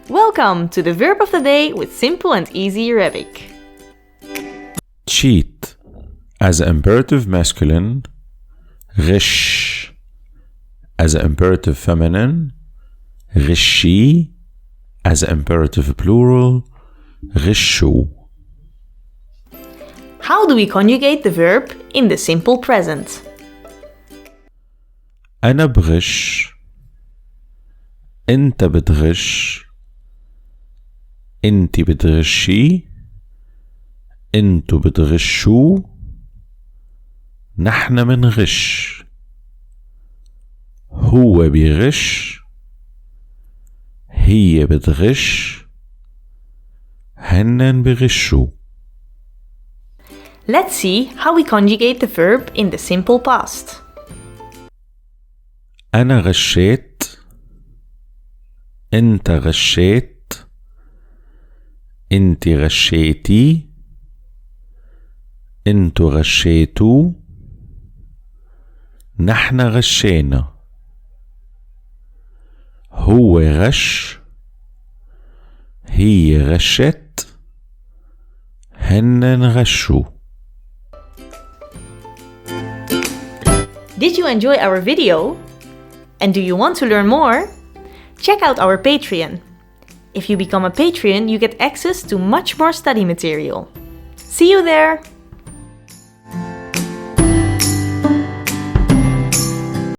Welcome to the verb of the day with simple and easy Arabic. Cheat as an imperative masculine, غش as an imperative feminine, غشي as an imperative plural, غشوا. How do we conjugate the verb in the simple present? أنا بغش، أنت بتغش، أنتِ بتغشي، أنتوا بتغشوا، نحن منغش، هو بيغش، هي بتغش، هنن بغشوا. Let's see how we conjugate the verb in the simple past. أنا غشيت، أنت غشيت، أنتِ غشيتي، أنتوا غشيتوا، نحن غشينا، هو غش، هي غشت، هنن غشوا. Did you enjoy our video? And do you want to learn more? Check out our Patreon. If you become a patron, you get access to much more study material. See you there!